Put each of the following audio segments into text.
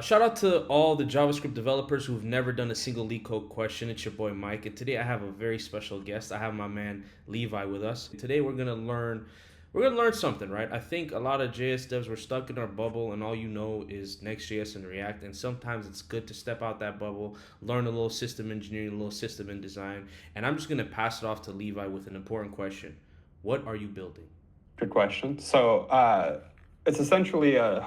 Shout out to all the JavaScript developers who've never done a single leak code question. It's your boy Mike, and today I have a very special guest. I have my man Levi with us. Today we're gonna learn something, right? I think a lot of JS devs were stuck in our bubble, and all you know is Next.js and React. And sometimes it's good to step out that bubble, learn a little system engineering, a little system and design. And I'm just gonna pass it off to Levi with an important question: what are you building? Good question. It's essentially a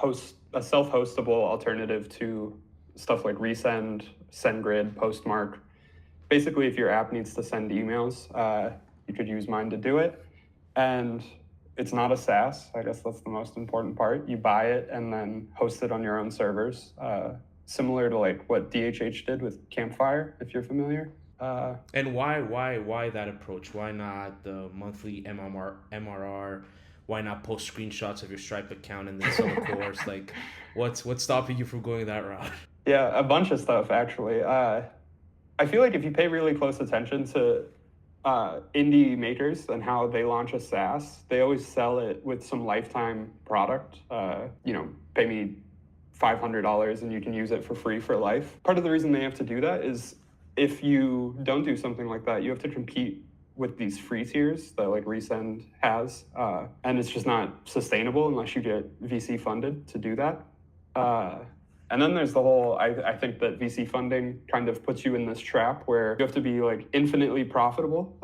self-hostable alternative to stuff like Resend, SendGrid, Postmark. Basically, if your app needs to send emails, you could use mine to do it. And it's not a SaaS. I guess that's the most important part. You buy it and then host it on your own servers, similar to like what DHH did with Campfire, if you're familiar. And why that approach? Why not the monthly MRR? Why not post screenshots of your Stripe account and then sell a course? Like, what's stopping you from going that route? Yeah, a bunch of stuff actually. I feel like if you pay really close attention to indie makers and how they launch a SaaS, they always sell it with some lifetime product. Pay me $500 and you can use it for free for life. Part of the reason they have to do that is if you don't do something like that, you have to compete with these free tiers that like Resend has, and it's just not sustainable unless you get VC funded to do that. And then there's the whole, I think that VC funding kind of puts you in this trap where you have to be like infinitely profitable.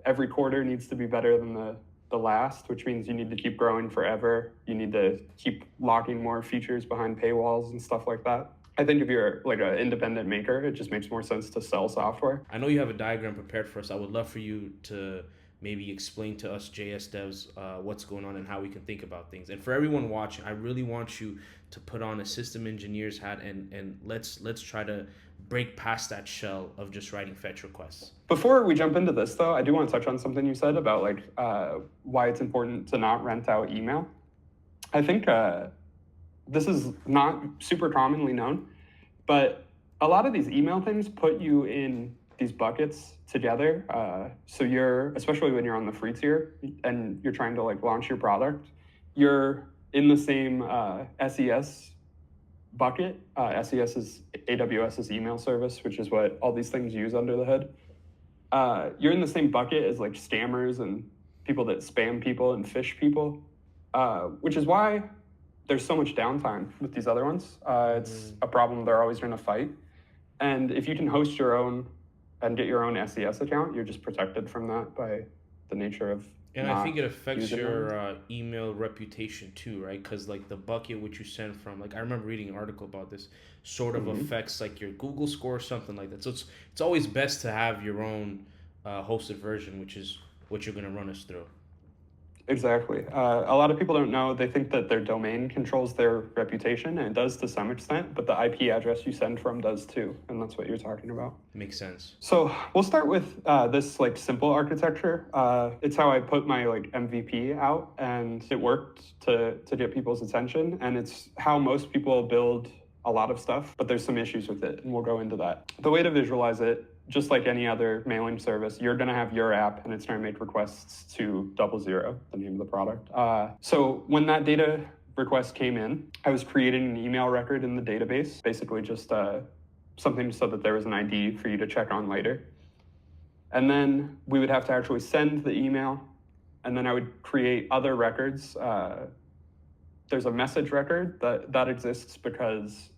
Every quarter needs to be better than the last, which means you need to keep growing forever. You need to keep locking more features behind paywalls and stuff like that. I think if you're like an independent maker, it just makes more sense to sell software. I know you have a diagram prepared for us. I would love for you to maybe explain to us JS devs what's going on and how we can think about things. And for everyone watching, I really want you to put on a system engineer's hat and let's try to break past that shell of just writing fetch requests. Before we jump into this, though, I do want to touch on something you said about like why it's important to not rent out email. I think this is not super commonly known, but a lot of these email things put you in these buckets together. So you're, especially when you're on the free tier and you're trying to like launch your product, you're in the same SES bucket. SES is AWS's email service, which is what all these things use under the hood. You're in the same bucket as like scammers and people that spam people and phish people, which is why there's so much downtime with these other ones. It's a problem they're always going to fight. And if you can host your own and get your own SES account, you're just protected from that by the nature of. And I think it affects your email reputation too, right? Because like the bucket which you send from, like I remember reading an article about this, sort of affects like your Google score or something like that. So it's always best to have your own hosted version, which is what you're going to run us through. Exactly. A lot of people don't know. They think that their domain controls their reputation, and it does to some extent, but the IP address you send from does too, and that's what you're talking about. Makes sense. So we'll start with this like simple architecture. It's how I put my like MVP out, and it worked to get people's attention, and it's how most people build a lot of stuff, but there's some issues with it, and we'll go into that. The way to visualize it, just like any other mailing service, you're going to have your app and it's going to make requests to 00, the name of the product. So when that data request came in, I was creating an email record in the database, basically just something so that there was an ID for you to check on later. And then we would have to actually send the email, and then I would create other records. There's a message record that exists because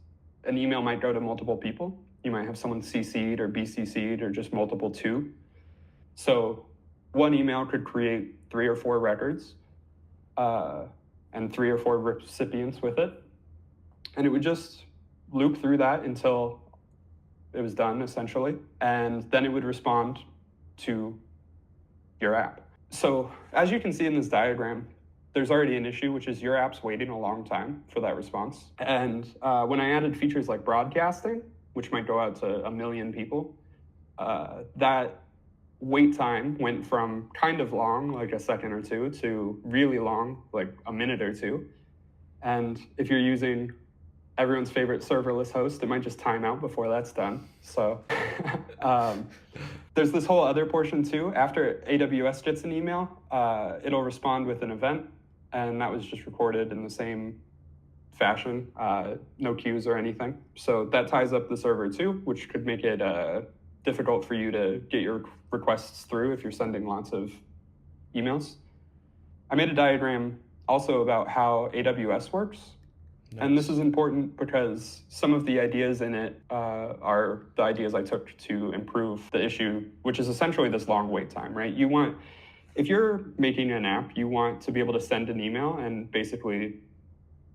an email might go to multiple people. You might have someone CC'd or BCC'd or just multiple too. So one email could create 3 or 4 records and 3 or 4 recipients with it. And it would just loop through that until it was done, essentially. And then it would respond to your app. So as you can see in this diagram, there's already an issue, which is your app's waiting a long time for that response. And when I added features like broadcasting, which might go out to 1 million people, that wait time went from kind of long, like a second or two, to really long, like a minute or two. And if you're using everyone's favorite serverless host, it might just time out before that's done. So there's this whole other portion too. After AWS gets an email, it'll respond with an event, and that was just recorded in the same fashion, no queues or anything. So that ties up the server too, which could make it difficult for you to get your requests through if you're sending lots of emails. I made a diagram also about how AWS works. Nice. And this is important because some of the ideas in it are the ideas I took to improve the issue, which is essentially this long wait time, right? If you're making an app, you want to be able to send an email and basically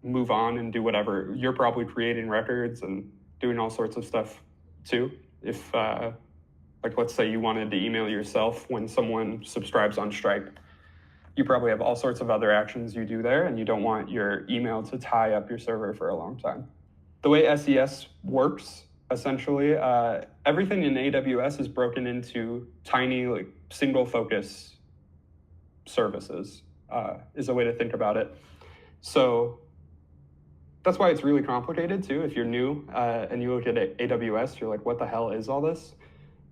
move on and do whatever. You're probably creating records and doing all sorts of stuff too. If, let's say you wanted to email yourself when someone subscribes on Stripe, you probably have all sorts of other actions you do there, and you don't want your email to tie up your server for a long time. The way SES works, essentially, everything in AWS is broken into tiny, single focus services, is a way to think about it. So that's why it's really complicated too. If you're new and you look at AWS, you're like, what the hell is all this?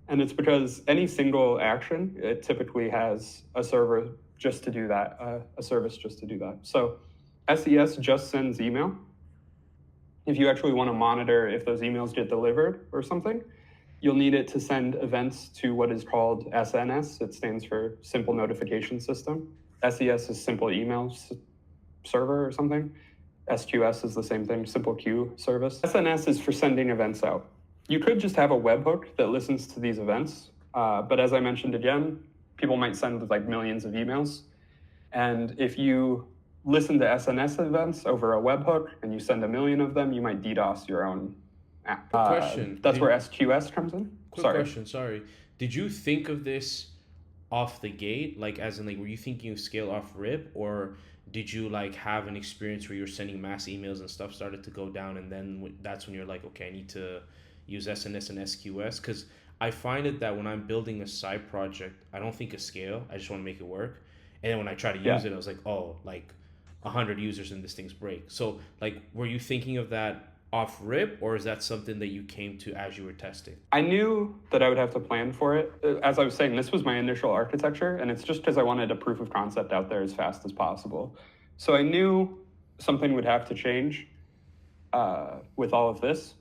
And it's because any single action, it typically has a server just to do that, a service just to do that. So SES just sends email. If you actually want to monitor if those emails get delivered or something, you'll need it to send events to what is called SNS. It stands for Simple Notification System. SES is Simple Email Server or something. SQS is the same thing, Simple Queue Service. SNS is for sending events out. You could just have a webhook that listens to these events, but as I mentioned again, people might send like millions of emails. And if you listen to SNS events over a webhook and you send a million of them, you might DDoS your own app. Quick question. That's where SQS comes in. Sorry. Did you think of this off the gate? Like, as in, like, were you thinking of scale off rip, or did you like have an experience where you were sending mass emails and stuff started to go down, and then that's when you're like, okay, I need to use SNS and SQS? Because I find it that when I'm building a side project, I don't think of scale. I just want to make it work. And then when I try to use it, I was like, oh, like 100 users and this thing's break. So like, were you thinking of that off rip, or is that something that you came to as you were testing? I knew that I would have to plan for it. As I was saying, this was my initial architecture, and it's just because I wanted a proof of concept out there as fast as possible. So I knew something would have to change with all of this.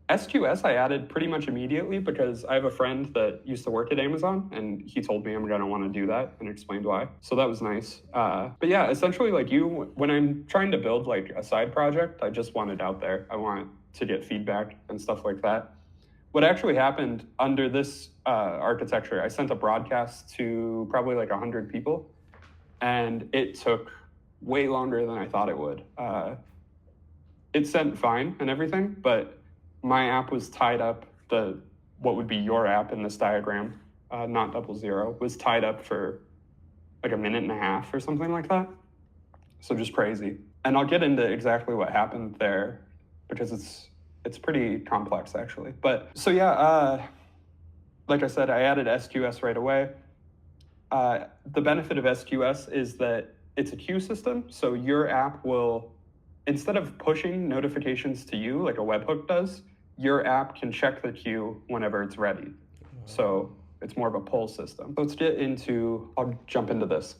SQS I added pretty much immediately because I have a friend that used to work at Amazon, and he told me I'm going to want to do that and explained why. So that was nice. But yeah, essentially, like when I'm trying to build like a side project, I just want it out there. I want to get feedback and stuff like that. What actually happened under this architecture, I sent a broadcast to probably like 100 people, and it took way longer than I thought it would. It sent fine and everything, but my app was tied up, what would be your app in this diagram, not 00, was tied up for like a minute and a half or something like that. So just crazy. And I'll get into exactly what happened there because it's pretty complex actually. But so yeah, like I said, I added SQS right away. The benefit of SQS is that it's a queue system. So your app will, instead of pushing notifications to you like a webhook does, your app can check the queue whenever it's ready. So it's more of a pull system. I'll jump into this.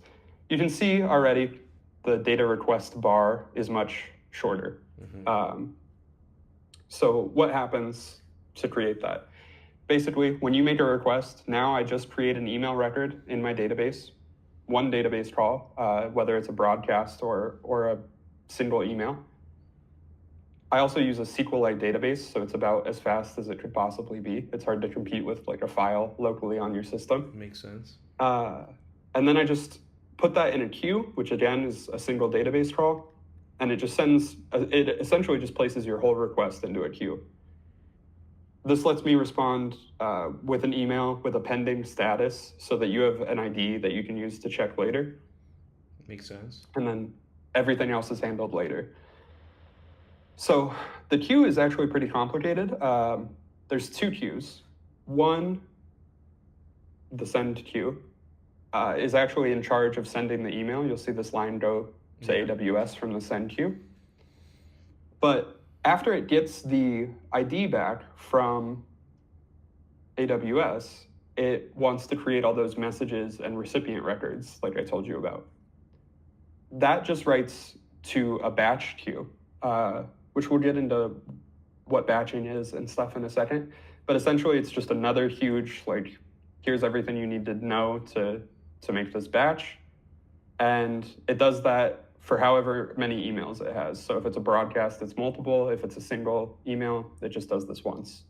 You can see already the data request bar is much shorter. Mm-hmm. So what happens to create that? Basically, when you make a request, now I just create an email record in my database, one database call, whether it's a broadcast or a single email. I also use a SQLite database, so it's about as fast as it could possibly be. It's hard to compete with like a file locally on your system. Makes sense. And then I just put that in a queue, which again is a single database crawl, and it essentially just places your whole request into a queue. This lets me respond with an email with a pending status so that you have an ID that you can use to check later. Makes sense. And then everything else is handled later. So the queue is actually pretty complicated. There's two queues. One, the send queue, is actually in charge of sending the email. You'll see this line go to AWS from the send queue. But after it gets the ID back from AWS, it wants to create all those messages and recipient records like I told you about. That just writes to a batch queue. which we'll get into what batching is and stuff in a second. But essentially, it's just another huge, like, here's everything you need to know to make this batch. And it does that for however many emails it has. So if it's a broadcast, it's multiple. If it's a single email, it just does this once.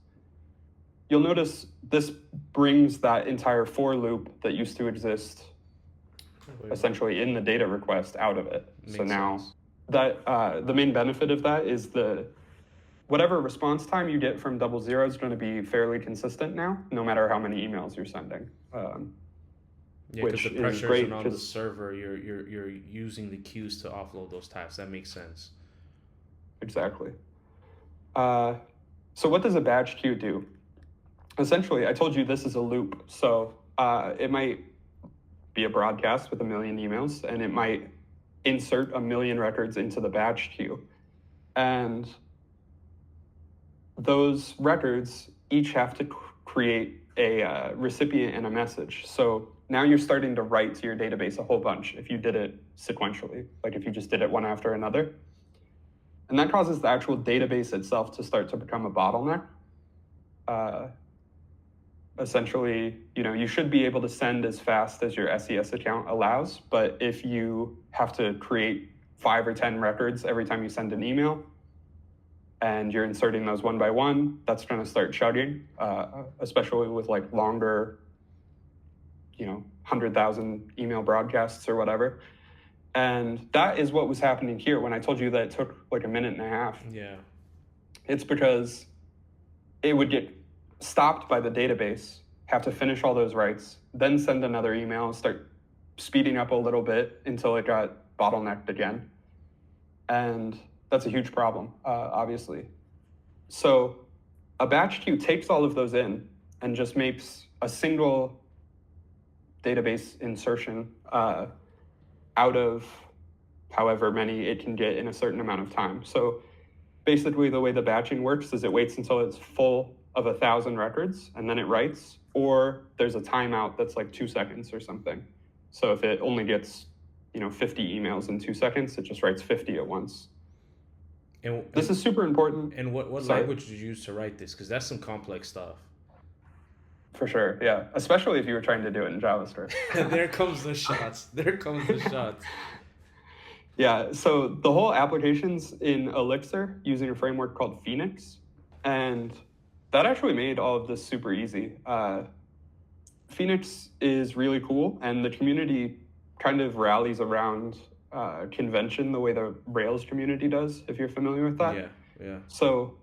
You'll notice this brings that entire for loop that used to exist essentially in the data request out of it. Makes so now sense. that the main benefit of that is whatever response time you get from 00 is going to be fairly consistent now, no matter how many emails you're sending. Yeah, because which the is pressure great isn't on the 'cause- server. You're using the queues to offload those tasks. That makes sense. Exactly. So what does a batch queue do? Essentially, I told you this is a loop. So it might be a broadcast with 1 million emails, and it might insert 1 million records into the batch queue. And those records each have to create a recipient and a message. So now you're starting to write to your database a whole bunch if you did it sequentially, like if you just did it one after another. And that causes the actual database itself to start to become a bottleneck. Essentially, you should be able to send as fast as your SES account allows, but if you have to create 5 or 10 records every time you send an email, and you're inserting those one by one, that's going to start chugging, especially with like longer, 100,000 email broadcasts or whatever. And that is what was happening here when I told you that it took like a minute and a half. Yeah. It's because it would get stopped by the database, have to finish all those writes, then send another email, start speeding up a little bit until it got bottlenecked again. And that's a huge problem, obviously. So a batch queue takes all of those in and just makes a single database insertion out of however many it can get in a certain amount of time. So basically the way the batching works is it waits until it's full of 1,000 records and then it writes, or there's a timeout that's like 2 seconds or something. So if it only gets 50 emails in 2 seconds, it just writes 50 at once. And this is super important. And what language did you use to write this? Because that's some complex stuff. For sure, yeah. Especially if you were trying to do it in JavaScript. There comes the shots. There comes the shots. Yeah, so the whole application's in Elixir using a framework called Phoenix. And that actually made all of this super easy. Phoenix is really cool, and the community kind of rallies around convention the way the Rails community does, if you're familiar with that. Yeah. So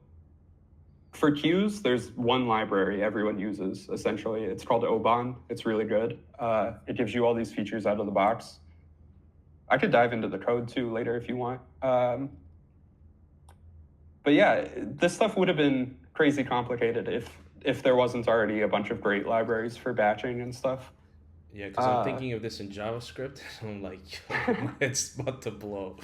for queues, there's one library everyone uses, essentially. It's called Oban. It's really good. It gives you all these features out of the box. I could dive into the code, too, later if you want. But yeah, this stuff would have been crazy complicated if there wasn't already a bunch of great libraries for batching and stuff. Yeah, because I'm thinking of this in JavaScript. I'm like, it's about to blow.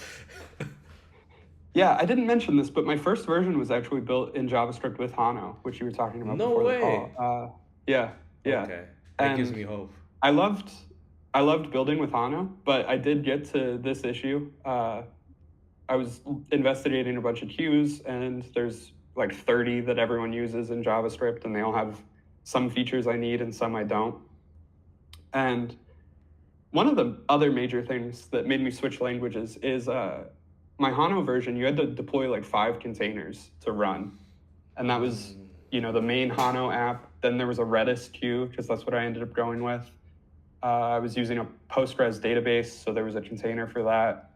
Yeah, I didn't mention this, but my first version was actually built in JavaScript with Hano, which you were talking about before the call. Yeah. Okay, that gives me hope. I loved building with Hano, but I did get to this issue. I was investigating a bunch of queues, and there's like 30 that everyone uses in JavaScript, and they all have some features I need and some I don't. And one of the other major things that made me switch languages is my Hano version, you had to deploy like 5 containers to run. And that was, the main Hano app. Then there was a Redis queue, because that's what I ended up going with. I was using a Postgres database, so there was a container for that.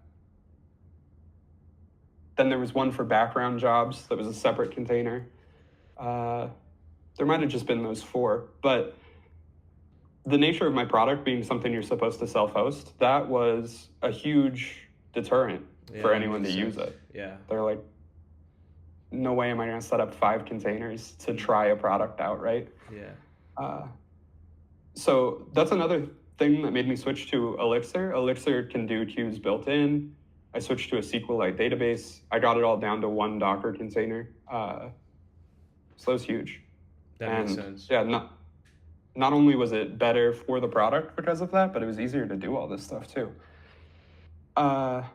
Then there was one for background jobs that was a separate container. There might have just been those 4. But the nature of my product being something you're supposed to self-host, that was a huge deterrent for anyone to use it. Yeah. They're like, no way am I going to set up 5 containers to try a product out, right? Yeah. So that's another thing that made me switch to Elixir. Elixir can do queues built in. I switched to a SQLite database. I got it all down to 1 Docker container. So that was huge. That makes sense. Yeah, not only was it better for the product because of that, but it was easier to do all this stuff too. But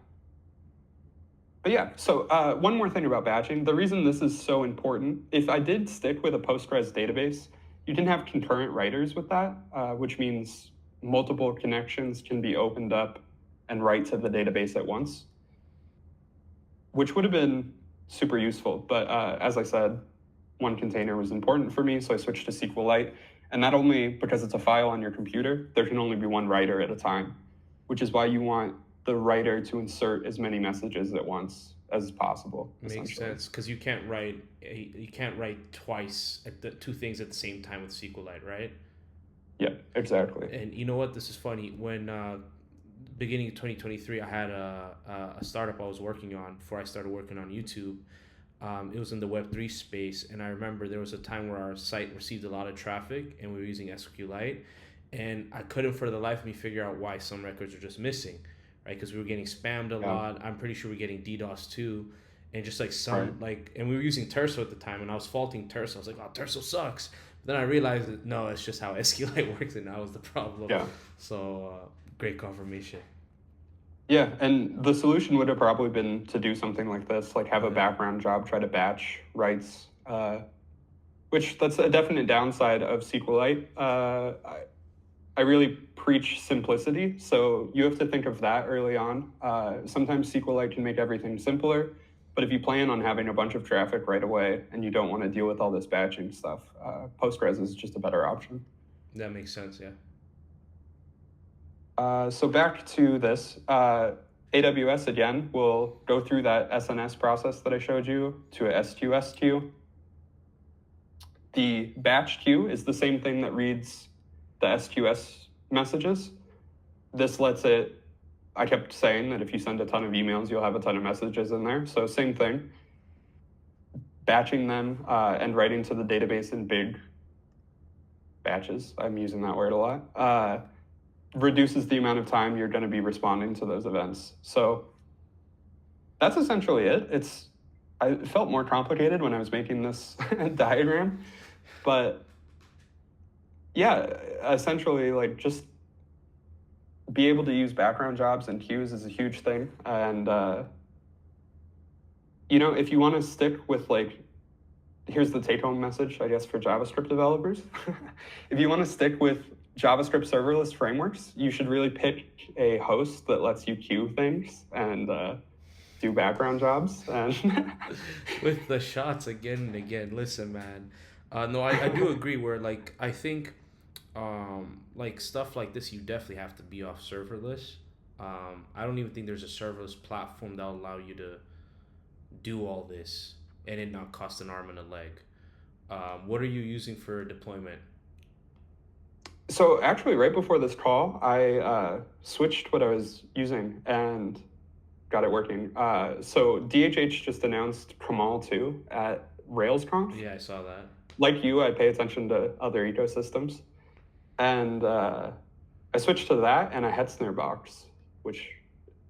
But yeah, so one more thing about batching. The reason this is so important, if I did stick with a Postgres database, you can have concurrent writers with that, which means multiple connections can be opened up and write to the database at once, which would have been super useful. But as I said, one container was important for me, so I switched to SQLite. And not only because it's a file on your computer, there can only be one writer at a time, which is why you want the writer to insert as many messages at once as possible. Makes sense, because you can't write twice at the two things at the same time with SQLite, right? Yeah, exactly. And you know what? This is funny. When beginning of 2023, I had a startup I was working on before I started working on YouTube. It was in the Web3 space, and I remember there was a time where our site received a lot of traffic, and we were using SQLite, and I couldn't for the life of me figure out why some records were just missing, right? Because we were getting spammed a lot. I'm pretty sure we were getting DDoS too, and just like and we were using Terso at the time, and I was faulting Terso. I was like, oh, Terso sucks. But then I realized that no, it's just how SQLite works, and that was the problem. Yeah. So great confirmation. Yeah, and the solution would have probably been to do something like this, like have a background job, try to batch writes, which that's a definite downside of SQLite. I really preach simplicity, so you have to think of that early on. Sometimes SQLite can make everything simpler, but if you plan on having a bunch of traffic right away and you don't want to deal with all this batching stuff, Postgres is just a better option. That makes sense, yeah. So back to this, AWS again will go through that SNS process that I showed you to a SQS queue. The batch queue is the same thing that reads the SQS messages. This lets it, I kept saying that if you send a ton of emails, you'll have a ton of messages in there. So same thing, batching them and writing to the database in big batches. I'm using that word a lot. Reduces the amount of time you're going to be responding to those events. So that's essentially it. I felt more complicated when I was making this diagram, but yeah, essentially like just be able to use background jobs and queues is a huge thing. And, if you want to stick with like, here's the take home message, I guess, for JavaScript developers. If you want to stick with JavaScript serverless frameworks, you should really pick a host that lets you queue things and do background jobs. And with the shots again and again. Listen, man. No, I do agree where like I think like stuff like this you definitely have to be off serverless. I don't even think there's a serverless platform that'll allow you to do all this and it not cost an arm and a leg. What are you using for deployment? So actually, right before this call, I switched what I was using and got it working. So DHH just announced Kamal 2 at RailsConf. Yeah, I saw that. Like you, I pay attention to other ecosystems. And I switched to that and a Hetzner box, which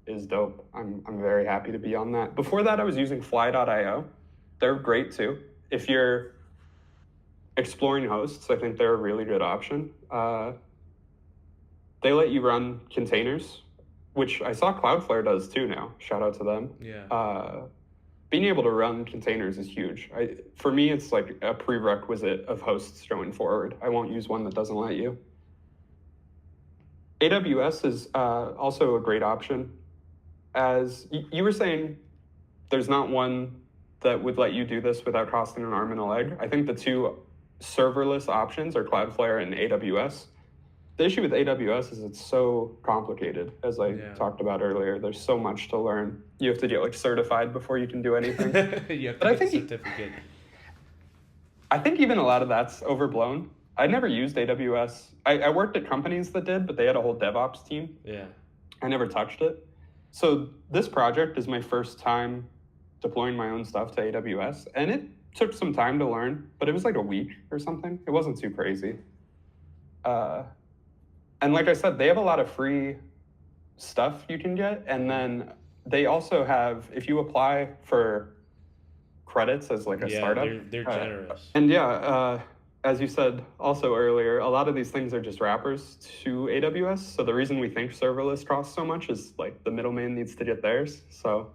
is dope. I'm very happy to be on that. Before that, I was using Fly.io. They're great too. If you're exploring hosts, I think they're a really good option. They let you run containers, which I saw Cloudflare does too now. Shout out to them. Yeah. Being able to run containers is huge. For me, it's like a prerequisite of hosts going forward. I won't use one that doesn't let you. AWS is also a great option. As you were saying, there's not one that would let you do this without costing an arm and a leg. I think the two serverless options are Cloudflare and AWS. The issue with AWS is it's so complicated, as I talked about earlier. There's so much to learn. You have to get like certified before you can do anything. You have to get a certificate. I think even a lot of that's overblown. I never used AWS. I worked at companies that did, but they had a whole DevOps team. Yeah. I never touched it. So this project is my first time deploying my own stuff to AWS, and it took some time to learn, but it was like a week or something. It wasn't too crazy. And like I said, they have a lot of free stuff you can get. And then they also have, if you apply for credits as like a startup. They're generous. And as you said also earlier, a lot of these things are just wrappers to AWS. So the reason we think serverless costs so much is like the middleman needs to get theirs. So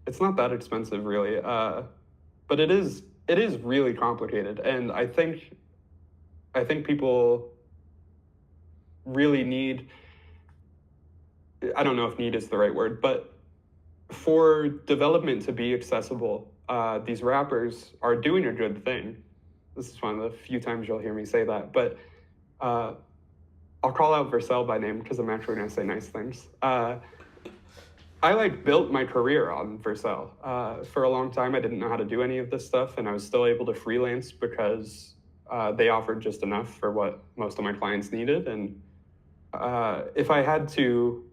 It's not that expensive, really, but it is really complicated, and I think people really need. I don't know if need is the right word, but for development to be accessible, these wrappers are doing a good thing. This is one of the few times you'll hear me say that, but uh, I'll call out Vercel by name because I'm actually going to say nice things. I built my career on Vercel. For a long time, I didn't know how to do any of this stuff, and I was still able to freelance because they offered just enough for what most of my clients needed. And if I had to,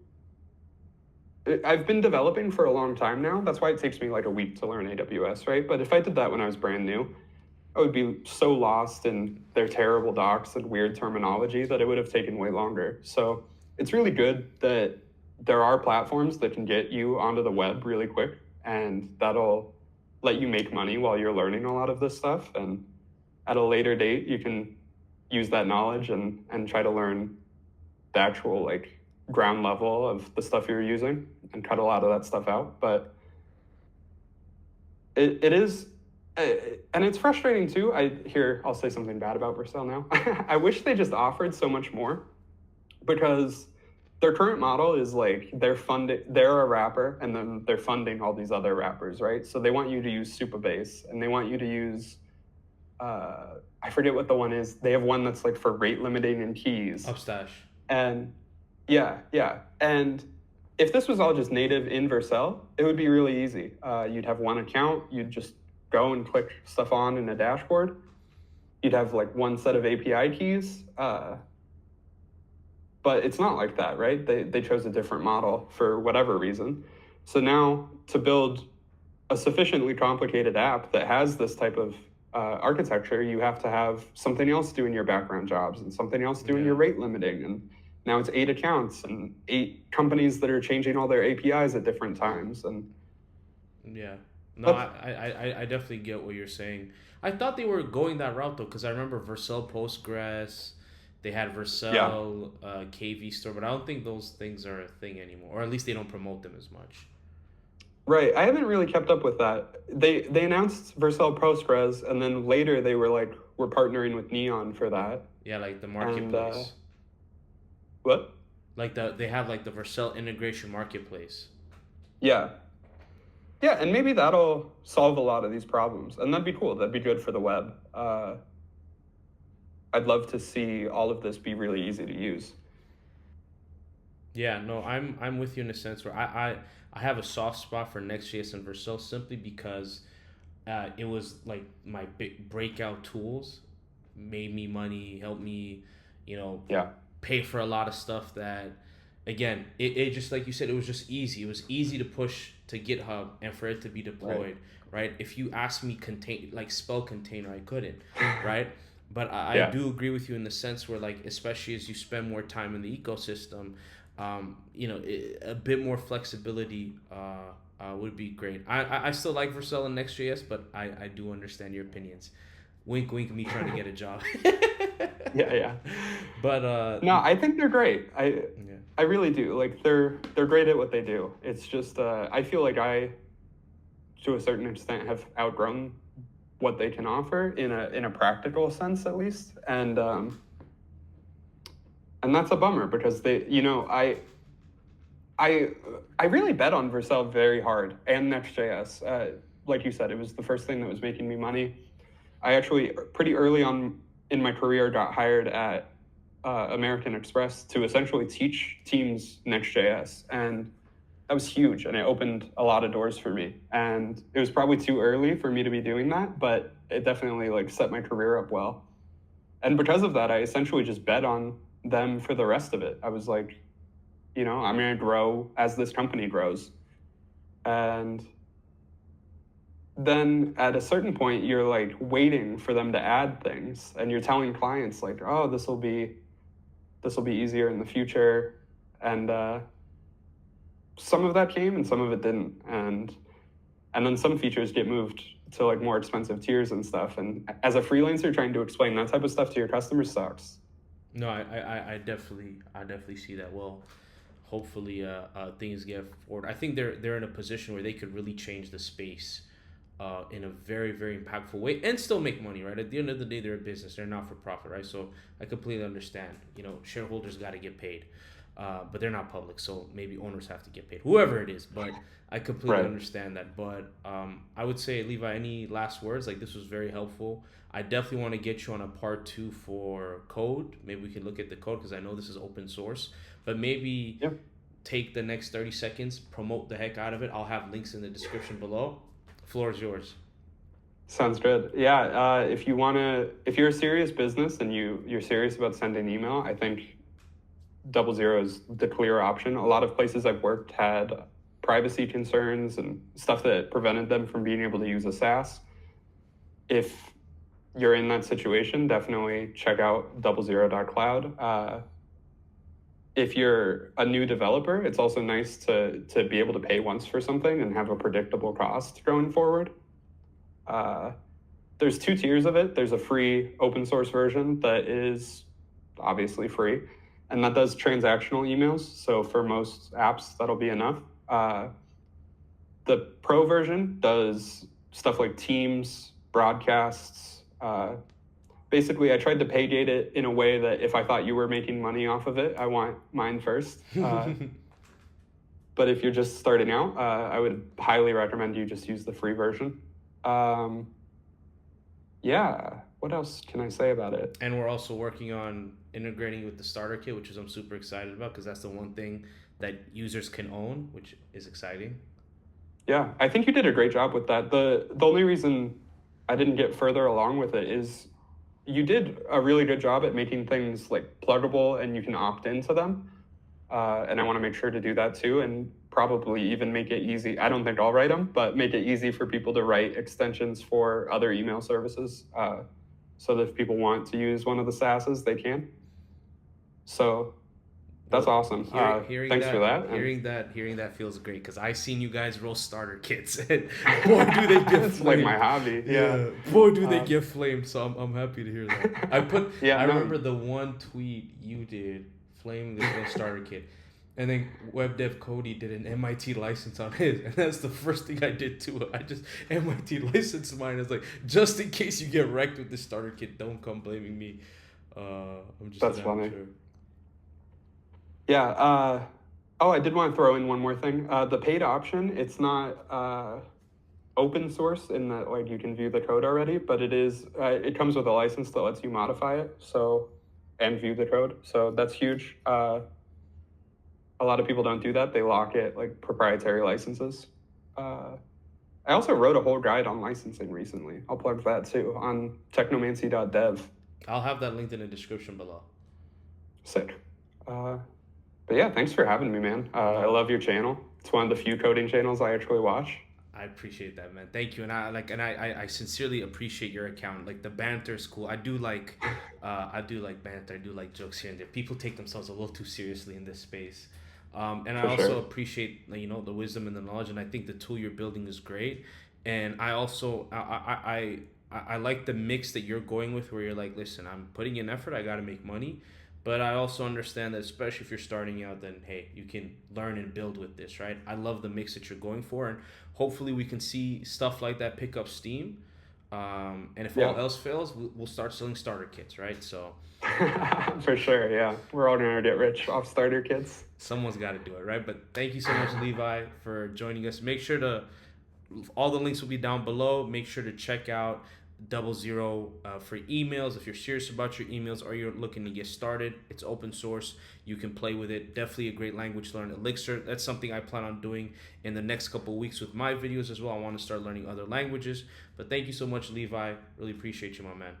I've been developing for a long time now. That's why it takes me like a week to learn AWS, right? But if I did that when I was brand new, I would be so lost in their terrible docs and weird terminology that it would have taken way longer. So it's really good that there are platforms that can get you onto the web really quick, and that'll let you make money while you're learning a lot of this stuff. And at a later date, you can use that knowledge and try to learn the actual ground level of the stuff you're using and cut a lot of that stuff out. But it is, and it's frustrating too. I'll say something bad about Vercel now. I wish they just offered so much more, because their current model is they're a wrapper, and then they're funding all these other wrappers, right? So they want you to use Supabase, and they want you to use I forget what the one is. They have one that's for rate limiting and keys. Upstash. And yeah. And if this was all just native in Vercel, it would be really easy. You'd have one account. You'd just go and click stuff on in a dashboard. You'd have one set of API keys. But it's not like that, right? They chose a different model for whatever reason. So now to build a sufficiently complicated app that has this type of architecture, you have to have something else doing your background jobs and something else doing your rate limiting. And now it's 8 accounts and 8 companies that are changing all their APIs at different times. And yeah, no, I definitely get what you're saying. I thought they were going that route though, because I remember Vercel Postgres. They had Vercel, KV Store, but I don't think those things are a thing anymore, or at least they don't promote them as much. Right, I haven't really kept up with that. They announced Vercel Postgres, and then later they were we're partnering with Neon for that. Yeah, the marketplace. And, what? They have the Vercel integration marketplace. Yeah, and maybe that'll solve a lot of these problems, and that'd be cool. That'd be good for the web. I'd love to see all of this be really easy to use. Yeah, no, I'm with you in a sense where I have a soft spot for Next.js and Vercel simply because it was my big breakout tools, made me money, helped me, pay for a lot of stuff that, again, it just like you said, it was just easy. It was easy to push to GitHub and for it to be deployed, right? If you asked me spell container, I couldn't, right? But I do agree with you in the sense where especially as you spend more time in the ecosystem, a bit more flexibility would be great. I still like Vercel and Next.js, but I do understand your opinions. Wink, wink, me trying to get a job. Yeah. But no, I think they're great. I really do. They're great at what they do. It's just I feel like I, to a certain extent, have outgrown what they can offer in a practical sense, at least, and that's a bummer because I really bet on Vercel very hard and Next.js. Like you said, it was the first thing that was making me money. I actually pretty early on in my career got hired at American Express to essentially teach teams Next.js, and that was huge, and it opened a lot of doors for me. And it was probably too early for me to be doing that, but it definitely set my career up well. And because of that, I essentially just bet on them for the rest of it. I was I'm going to grow as this company grows. And then at a certain point, you're waiting for them to add things, and you're telling clients oh, this will be easier in the future. And some of that came and some of it didn't. And then some features get moved to more expensive tiers and stuff. And as a freelancer, trying to explain that type of stuff to your customers sucks. No, I definitely see that. Well, hopefully things get forward. I think they're in a position where they could really change the space in a very, very impactful way and still make money, right? At the end of the day, they're a business, they're not for profit, right? So I completely understand. Shareholders got to get paid, but they're not public, so maybe owners have to get paid, whoever it is. But I completely Right. understand that. But I would say, Levi, any last words? Like, this was very helpful. I definitely want to get you on a part two for code. Maybe we can look at the code because I know this is open source, but maybe Yeah. take the next 30 seconds, promote the heck out of it. I'll have links in the description below. Floor is yours. Sounds good. Yeah. If you're a serious business and you're serious about sending email, I think 00 is the clear option. A lot of places I've worked had privacy concerns and stuff that prevented them from being able to use a SaaS. If you're in that situation, definitely check out 00.cloud. If you're a new developer, it's also nice to be able to pay once for something and have a predictable cost going forward. There's two tiers of it. There's a free open source version that is obviously free, and that does transactional emails. So for most apps, that'll be enough. The pro version does stuff like Teams, broadcasts. Basically, I tried to pay gate it in a way that if I thought you were making money off of it, I want mine first. But if you're just starting out, I would highly recommend you just use the free version. Yeah, what else can I say about it? And we're also working on integrating with the starter kit, which is I'm super excited about because that's the one thing that users can own, which is exciting. Yeah, I think you did a great job with that. The only reason I didn't get further along with it is you did a really good job at making things like pluggable and you can opt into them. And I want to make sure to do that too, and probably even make it easy. I don't think I'll write them, but make it easy for people to write extensions for other email services, so that if people want to use one of the SaaSes, they can. So that's awesome. Thanks for that. Hearing that feels great because I seen you guys roll starter kits, and boy, do they get it's flamed. like my hobby. Yeah. Boy, do they get flamed. So I'm happy to hear that. Yeah, I no. remember the one tweet you did flaming this little starter kit. And then Web Dev Cody did an MIT license on his, and that's the first thing I did too. I just MIT licensed mine. It's like, just in case you get wrecked with this starter kit, don't come blaming me. I'm just That's funny. Yeah. Oh, I did want to throw in one more thing. The paid option, it's not open source in that like you can view the code already, but it is. It comes with a license that lets you modify it. And view the code. So that's huge. A lot of people don't do that. They lock it like proprietary licenses. I also wrote a whole guide on licensing recently. I'll plug that too on technomancy.dev. I'll have that linked in the description below. Sick. But yeah, thanks for having me, man. I love your channel. It's one of the few coding channels I actually watch. I appreciate that, man. Thank you, and I sincerely appreciate your account. Like the banter is cool. I do like banter. I do like jokes here and there. People take themselves a little too seriously in this space, and I also appreciate the wisdom and the knowledge. And I think the tool you're building is great. And I also I like the mix that you're going with, where you're like, listen, I'm putting in effort. I got to make money. But I also understand that, especially if you're starting out, then hey, you can learn and build with this, right? I love the mix that you're going for, and hopefully we can see stuff like that pick up steam. And if all else fails, we'll start selling starter kits, right? So for sure, yeah, we're all gonna get rich off starter kits. Someone's got to do it, right? But thank you so much, Levi, for joining us. Make sure to all the links will be down below. Make sure to check out 00 for emails if you're serious about your emails or you're looking to get started. It's open source. You can play with it. Definitely a great language to learn. Elixir, that's something I plan on doing in the next couple of weeks with my videos as well. I want to start learning other languages. But thank you so much, Levi. Really appreciate you, my man.